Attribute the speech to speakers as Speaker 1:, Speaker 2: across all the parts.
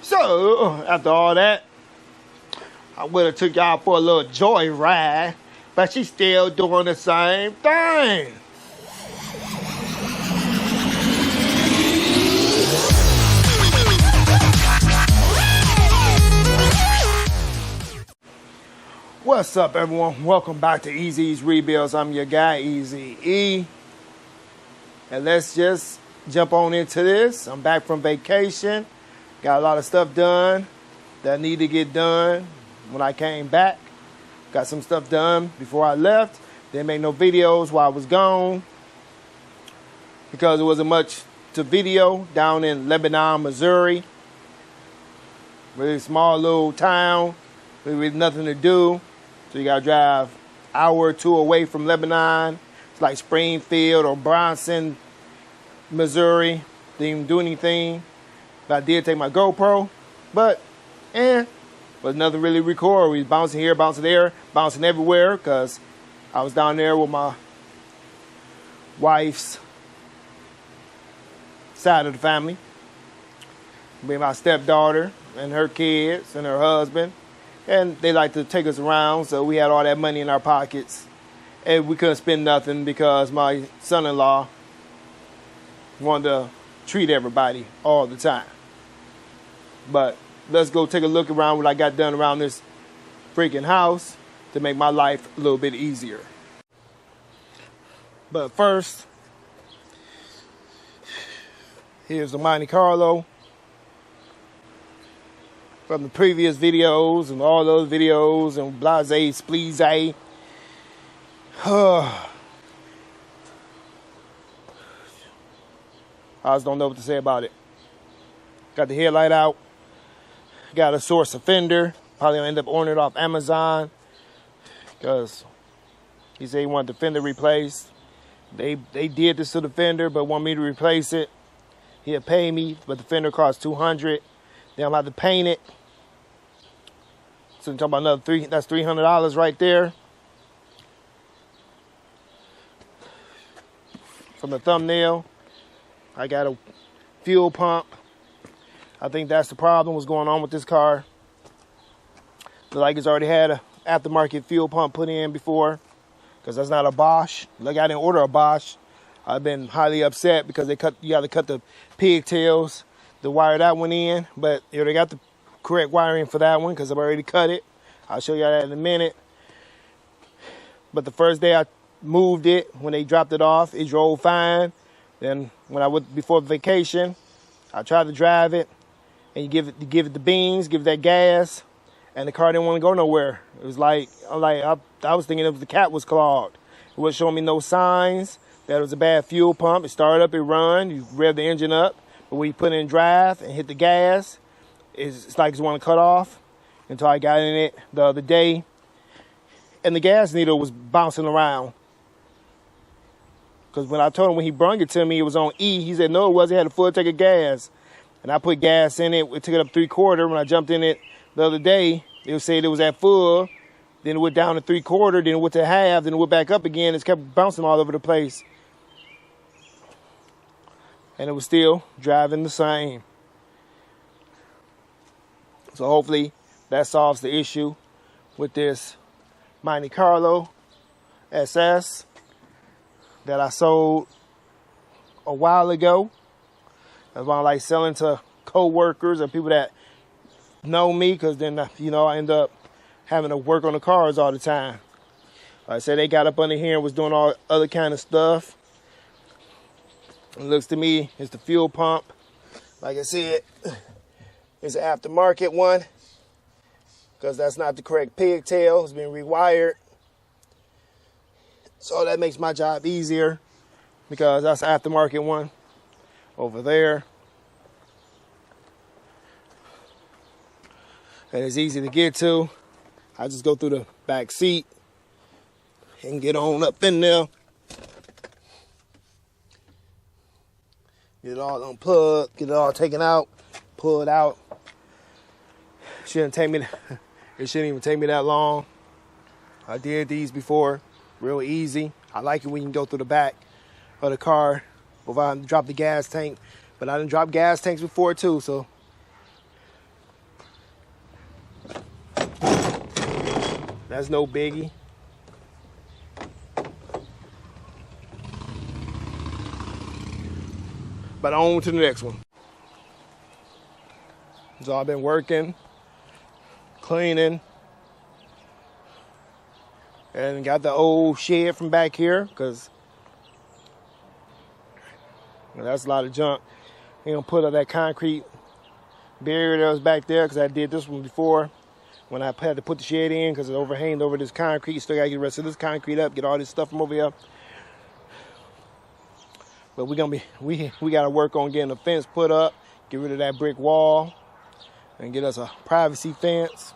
Speaker 1: So, after all that, I would have took y'all for a little joy ride, but she's still doing the same thing. What's up, everyone? Welcome back to Easy's Rebuilds. I'm your guy, Easy E. And let's just jump on into this. I'm back from vacation. Got a lot of stuff done that I need to get done when I came back. Got some stuff done before I left. Didn't make no videos while I was gone because there wasn't much to video down in Lebanon, Missouri. Really small little town. Really nothing to do. So you gotta drive an hour or two away from Lebanon. It's like Springfield or Bronson, Missouri. Didn't even do anything. But I did take my GoPro. But, was nothing really record. We was bouncing here, bouncing there, bouncing everywhere because I was down there with my wife's side of the family. With my stepdaughter and her kids and her husband. And they like to take us around, so we had all that money in our pockets. And we couldn't spend nothing because my son-in-law wanted to treat everybody all the time. But let's go take a look around what I got done around this freaking house to make my life a little bit easier. But first, here's the Monte Carlo from the previous videos and all those videos and blase, spleeze. I just don't know what to say about it. Got the headlight out. Got a source of fender. Probably gonna end up ordering it off Amazon because he said he wanted the fender replaced. They did this to the fender, but want me to replace it. He'll pay me, but the fender costs $200. Then I'm about to paint it. So you're talking about another that's $300 right there. From the thumbnail, I got a fuel pump. I think that's the problem what's going on with this car. Looks like it's already had an aftermarket fuel pump put in before, because that's not a Bosch. Like, I didn't order a Bosch. I've been highly upset because you got to cut the pigtails to wire that one in, but they got the correct wiring for that one because I've already cut it. I'll show you that in a minute. But the first day I moved it, when they dropped it off, it drove fine. Then when I went before vacation, I tried to drive it, and you give it the beans, give it that gas, and the car didn't want to go nowhere. It was like I was thinking the cat was clogged. It wasn't showing me no signs that it was a bad fuel pump. It started up, it run, you rev the engine up. But when you put it in drive and hit the gas, it's like it's want to cut off. Until I got in it the other day, and the gas needle was bouncing around. Because when I told him when he brung it to me, it was on E. He said, no, it wasn't. It had a full tank of gas. And I put gas in it. It took it up 3/4. When I jumped in it the other day, it said it was at full. Then it went down to 3/4. Then it went to half. Then it went back up again. It kept bouncing all over the place. And it was still driving the same. So hopefully that solves the issue with this Monte Carlo SS that I sold a while ago. That's why I like selling to co-workers or people that know me, because then, I end up having to work on the cars all the time. Like I said, they got up under here and was doing all other kind of stuff. It looks to me, it's the fuel pump. Like I said, it's an aftermarket one, because that's not the correct pigtail. It's been rewired. So that makes my job easier, because that's an aftermarket one over there. And it's easy to get to. I just go through the back seat and get on up in there. Get it all unplugged, get it all taken out, pull it out. It shouldn't even take me that long. I did these before, real easy. I like it when you can go through the back of the car without having to drop the gas tank. But I done dropped gas tanks before too, so That's no biggie. But on to the next one. So I've been working, cleaning, and got the old shed from back here because that's a lot of junk. You know, put up that concrete barrier that was back there because I did this one before when I had to put the shed in because it overhanged over this concrete. Still got to get the rest of this concrete up, get all this stuff from over here. But we got to work on getting a fence put up, get rid of that brick wall, and get us a privacy fence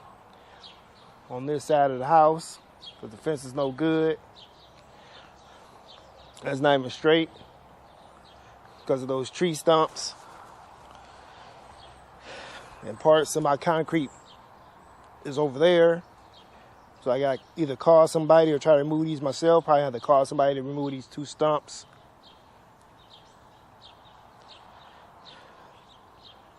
Speaker 1: on this side of the house because the fence is no good. That's not even straight because of those tree stumps. And parts of my concrete is over there. So I got to either call somebody or try to remove these myself. Probably have to call somebody to remove these two stumps.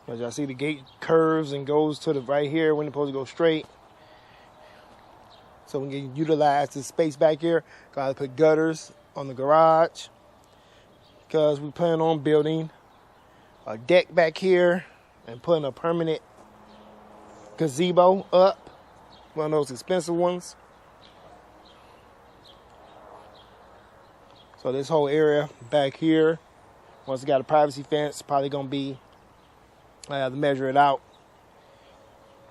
Speaker 1: As y'all see, the gate curves and goes to the right here when it's supposed to go straight. So we can utilize this space back here. Gotta put gutters on the garage because we plan on building a deck back here and putting a permanent gazebo up, one of those expensive ones. So this whole area back here, once it got a privacy fence, probably gonna be, I have to measure it out.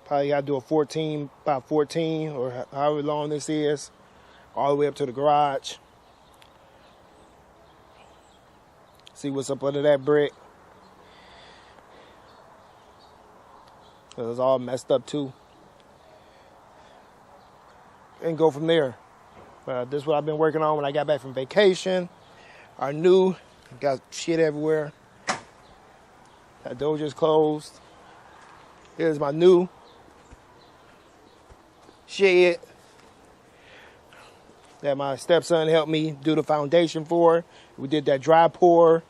Speaker 1: Probably got to do a 14 by 14 or however long this is, all the way up to the garage. See what's up under that brick. It's all messed up too. And go from there. This is what I've been working on when I got back from vacation. Got shit everywhere. That door just closed. Here's my new shed that my stepson helped me do the foundation for. We did that dry pour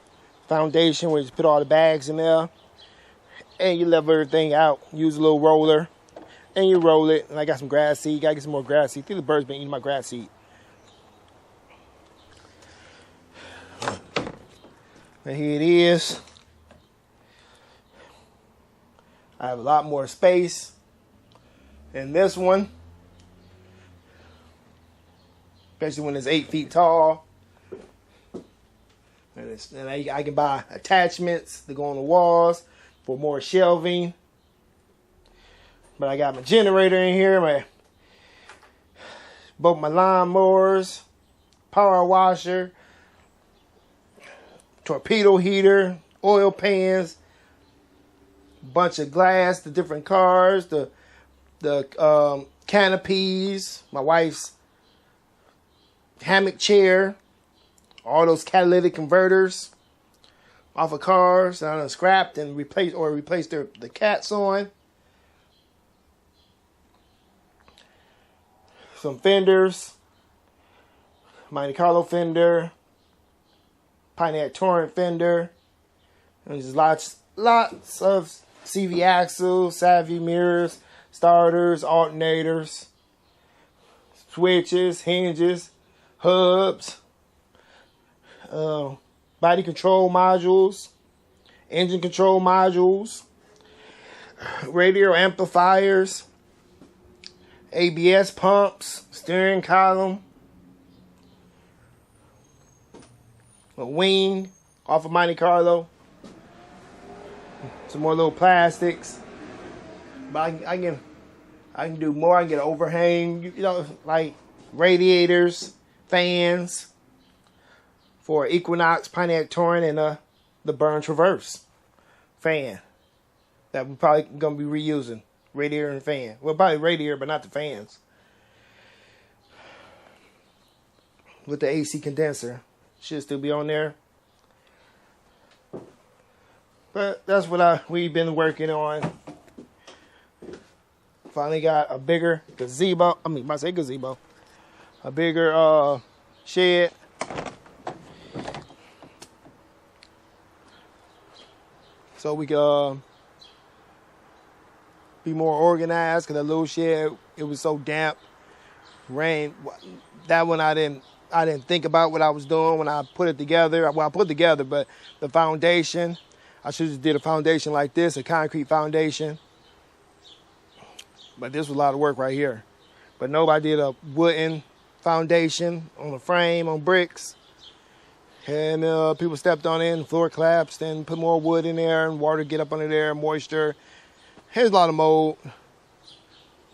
Speaker 1: foundation where you put all the bags in there. And you level everything out. Use a little roller. And you roll it. And I got some grass seed. Gotta get some more grass seed. I think the bird's been eating my grass seed. And here it is. I have a lot more space in this one, especially when it's 8 feet tall. And I can buy attachments to go on the walls for more shelving. But I got my generator in here, both my lawnmowers, power washer, torpedo heater, oil pans, bunch of glass, the different cars, the canopies, my wife's hammock chair, all those catalytic converters off of cars that I done scrapped and replaced the cats on. Some fenders, Monte Carlo fender, Pontiac Torrent fender, and there's lots of CV axles, savvy mirrors, starters, alternators, switches, hinges, hubs, body control modules, engine control modules, radio amplifiers, ABS pumps, steering column, a wing off of Monte Carlo, some more little plastics. But I can do more. I can get an overhang, like radiators, fans for Equinox, Pontiac Torrent, and the Burn Traverse fan that we're probably gonna be reusing. Radiator and fan. Well, probably radiator, but not the fans. With the AC condenser. Should still be on there. But that's what we've been working on. Finally got a bigger gazebo. A bigger shed. So we can be more organized, because that little shed, it was so damp. Rain, that one I didn't think about what I was doing when I put it together. Well, I put it together, but the foundation, I should have just did a foundation like this, a concrete foundation. But this was a lot of work right here. But nobody did a wooden foundation on a frame, on bricks. And people stepped on it, and floor collapsed, and put more wood in there, and water get up under there, moisture. Here's a lot of mold.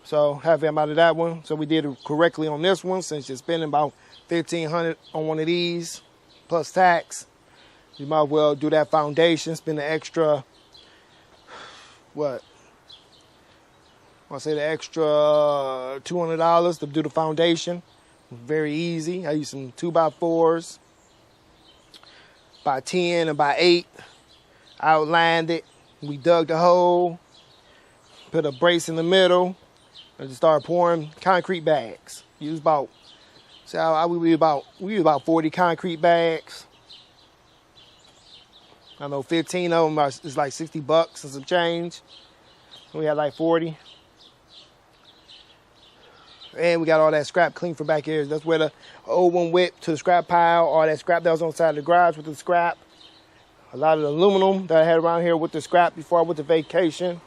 Speaker 1: So happy I'm out of that one. So we did it correctly on this one, since you're spending about $1,500 on one of these, plus tax. You might as well do that foundation, spend the extra, what? I'll say the extra $200 to do the foundation. Very easy. I used some 2x4s, by 10 and by 8. Outlined it. We dug the hole, put a brace in the middle, and just started pouring concrete bags. Use about, we use about 40 concrete bags. I know 15 of them is like $60 and some change. We had like 40. And we got all that scrap clean from back here. That's where the old one went, to the scrap pile. All that scrap that was on the side of the garage with the scrap. A lot of the aluminum that I had around here with the scrap before I went to vacation.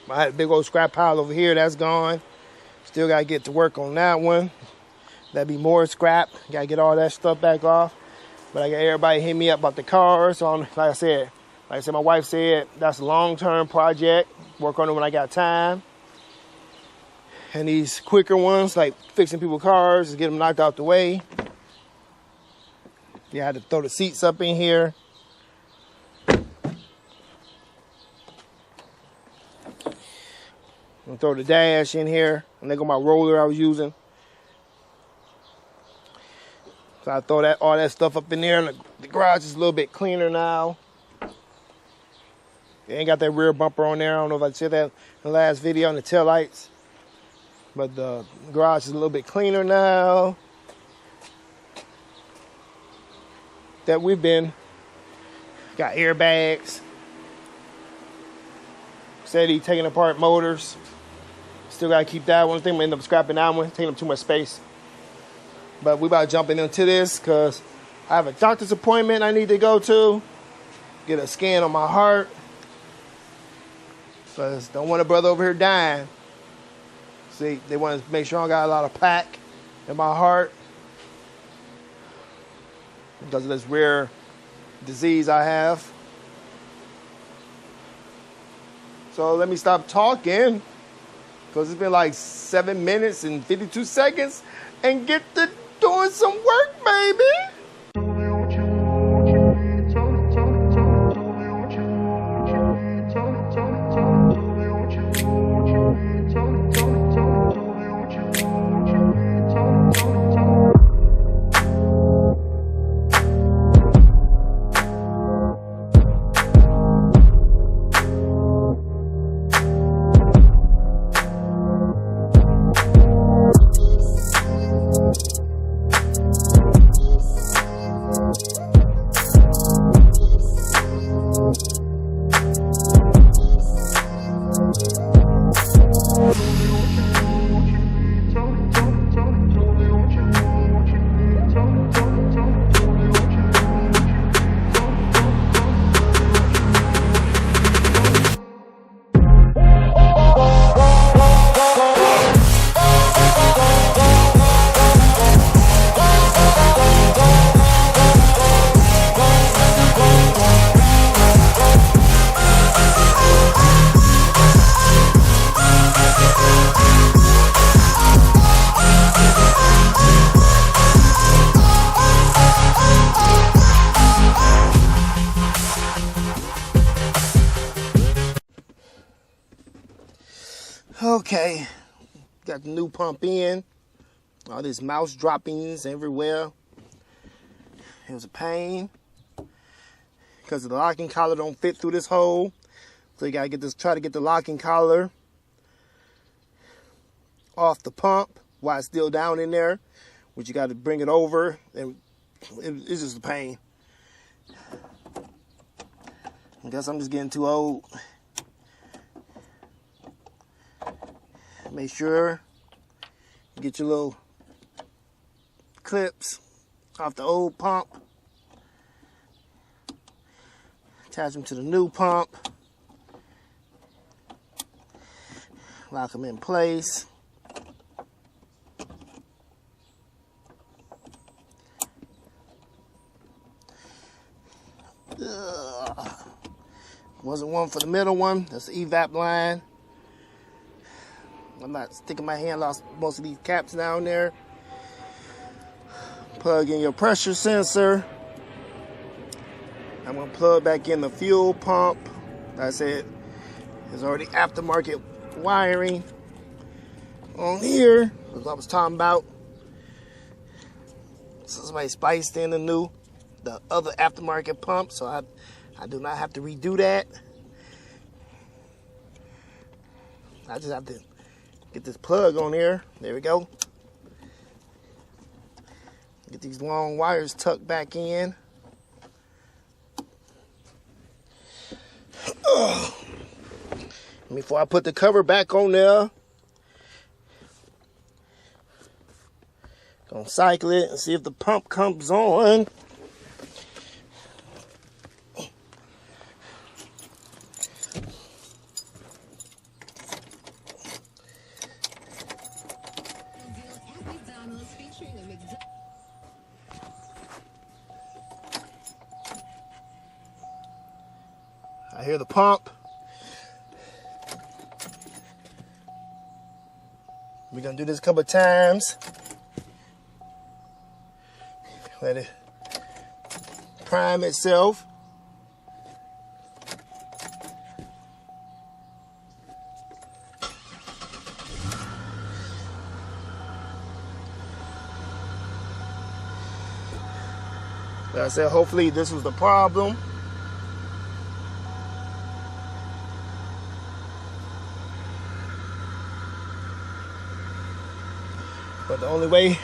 Speaker 1: I had a big old scrap pile over here. That's gone. Still got to get to work on that one. That'd be more scrap. Got to get all that stuff back off. But I got everybody hit me up about the car. So like I said, my wife said, that's a long-term project. Work on it when I got time. And these quicker ones, like fixing people's cars, get them knocked out the way. You had to throw the seats up in here. And throw the dash in here. And there go my roller I was using. So I throw all that stuff up in there. And the garage is a little bit cleaner now. They ain't got that rear bumper on there. I don't know if I said that in the last video on the taillights. But the garage is a little bit cleaner now that we've been. Got airbags. Said he taking apart motors. Still got to keep that one. I think I'm going to end up scrapping that one. Taking up too much space. But we about to jump into this because I have a doctor's appointment I need to go to. Get a scan on my heart. Because don't want a brother over here dying. See, they want to make sure I got a lot of plaque in my heart because of this rare disease I have. So let me stop talking because it's been like 7 minutes and 52 seconds and get to doing some work, baby. Okay, got the new pump in. All these mouse droppings everywhere. It was a pain because the locking collar don't fit through this hole. So you gotta try to get the locking collar off the pump while it's still down in there. Which you gotta bring it over, and it's just a pain. I guess I'm just getting too old. Make sure Get your little clips off the old pump. Attach them to the new pump. Lock them in place. Wasn't one for the middle one. That's the evap line. I'm not sticking my hand, lost most of these caps down there. Plug in your pressure sensor. I'm gonna plug back in the fuel pump. Like I said, there's already aftermarket wiring on here. That's what I was talking about. So somebody spiced in the other aftermarket pump, so I do not have to redo that. I just have to get this plug on here. There we go. Get these long wires tucked back in. Before I put the cover back on there, gonna cycle it and see if the pump comes on. I hear the pump. We're gonna do this a couple of times. Let it prime itself. Like I said, hopefully this was the problem. But the only way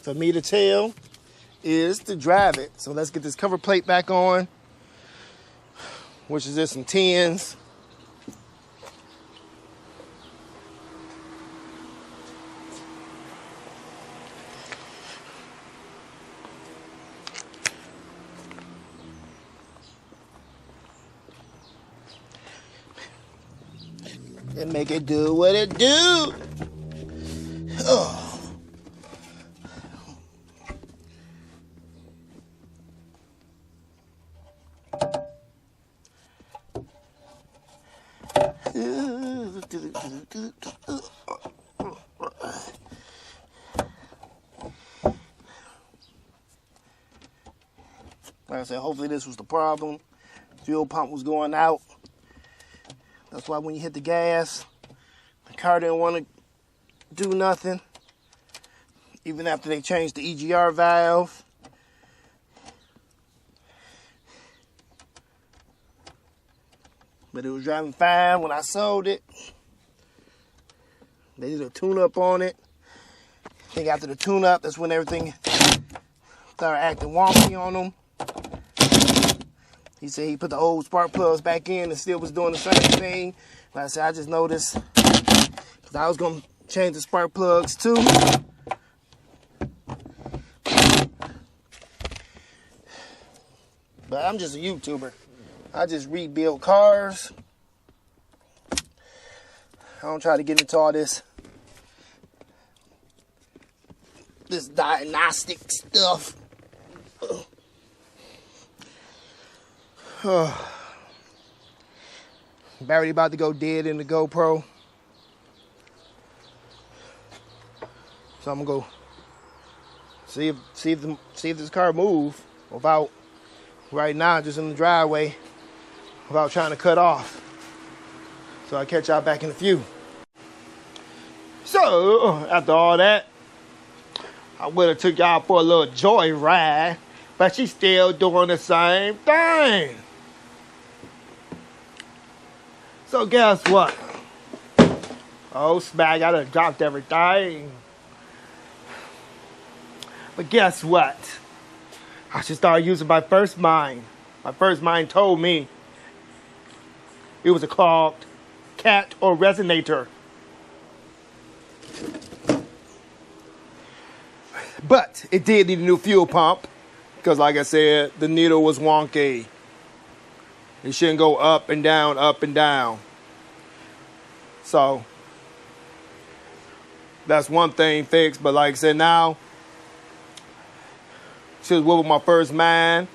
Speaker 1: for me to tell is to drive it. So let's get this cover plate back on, which is just some 10s. And make it do what it do. Oh. Like I said, hopefully this was the problem. Fuel pump was going out. That's why when you hit the gas, the car didn't want to do nothing. Even after they changed the EGR valve. But it was driving fine when I sold it. They did a tune-up on it. I think after the tune-up, that's when everything started acting wonky on them. He said he put the old spark plugs back in and still was doing the same thing. Like I said, I just noticed, because I was going to change the spark plugs too. But I'm just a YouTuber. I just rebuild cars. I don't try to get into all this diagnostic stuff. Battery about to go dead in the GoPro. So I'm gonna go see if this car move without right now just in the driveway without trying to cut off. So I'll catch y'all back in a few. So after all that, I would have took y'all for a little joy ride, but she's still doing the same thing. So guess what? Oh, smack, I done dropped everything. But guess what? I should start using my first mind. My first mind told me it was a clogged cat or resonator. But it did need a new fuel pump because, like I said, the needle was wonky. It shouldn't go up and down, up and down. So that's one thing fixed. But like I said, now she was with my first man.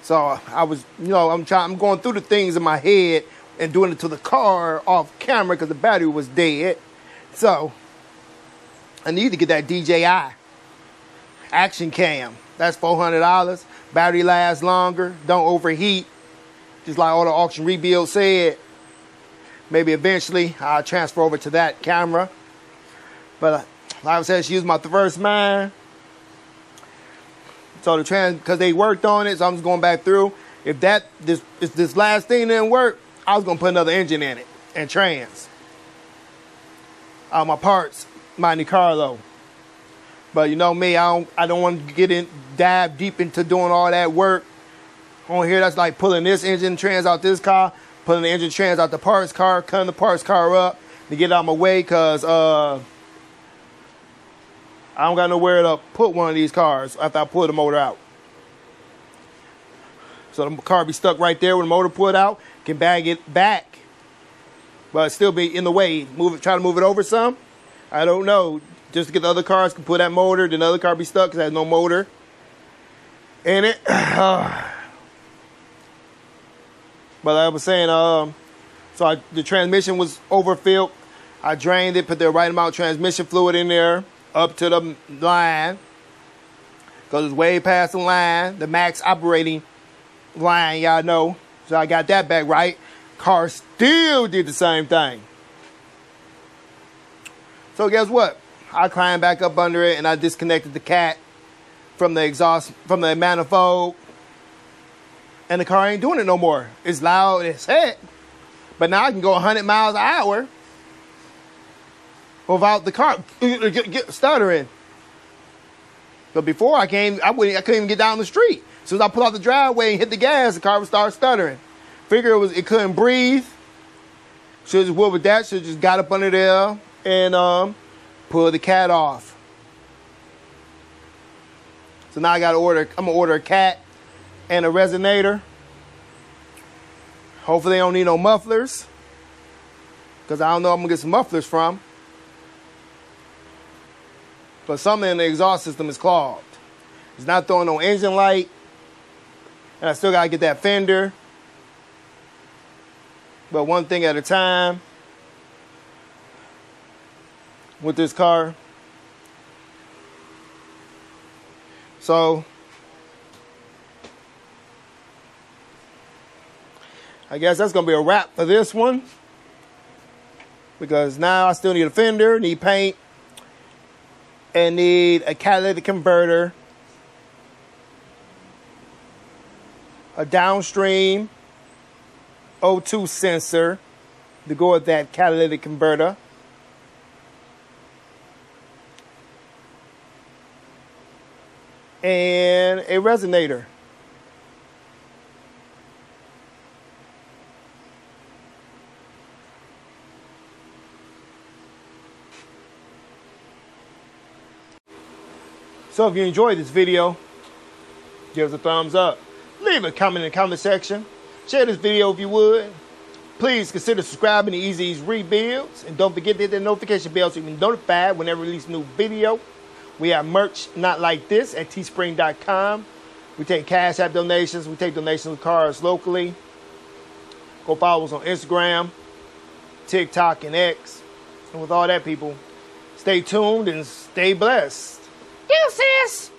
Speaker 1: So I was, I'm going through the things in my head and doing it to the car off camera because the battery was dead. So I need to get that DJI action cam. That's $400. Battery lasts longer. Don't overheat. Just like all the auction rebuilds said. Maybe eventually I'll transfer over to that camera. But like I said, she was my first mine. So because they worked on it, so I'm just going back through. If this last thing didn't work, I was gonna put another engine in it and trans. My parts, Monte Carlo. But you know me, I don't want to dive deep into doing all that work. On here, that's like pulling this engine trans out this car, pulling the engine trans out the parts car, cutting the parts car up to get it out of my way, because I don't got nowhere to put one of these cars after I pull the motor out. So the car be stuck right there with the motor pulled out, can bag it back, but still be in the way. Try to move it over some. I don't know. Just to get the other cars can pull that motor, then the other car be stuck because it has no motor in it. But like I was saying, the transmission was overfilled. I drained it, put the right amount of transmission fluid in there, up to the line, because it's way past the line, the max operating line, y'all know. So I got that back right. Car still did the same thing. So guess what? I climbed back up under it and I disconnected the cat from the exhaust, from the manifold, and the car ain't doing it no more. It's loud as heck, but now I can go 100 miles an hour without the car stuttering. But before I couldn't even get down the street. As soon as I pull out the driveway and hit the gas, the car would start stuttering. Figure it couldn't breathe. Should just with that, should just got up under there and pull the cat off. So now I'm gonna order a cat and a resonator. Hopefully they don't need no mufflers, because I don't know if I'm gonna get some mufflers from. But something in the exhaust system is clogged. It's not throwing no engine light. And I still gotta get that fender. But one thing at a time with this car. So I guess that's gonna be a wrap for this one, because now I still need a fender, need paint, and need a catalytic converter, a downstream O2 sensor to go with that catalytic converter, and a resonator. So if you enjoyed this video, give us a thumbs up. Leave a comment in the comment section. Share this video if you would. Please consider subscribing to Easy's Rebuilds. And don't forget to hit that notification bell so you can be notified whenever we release a new video. We have merch not like this at teespring.com. We take Cash App donations. We take donations of cars locally. Go follow us on Instagram, TikTok, and X. And with all that, people, stay tuned and stay blessed. Deuces!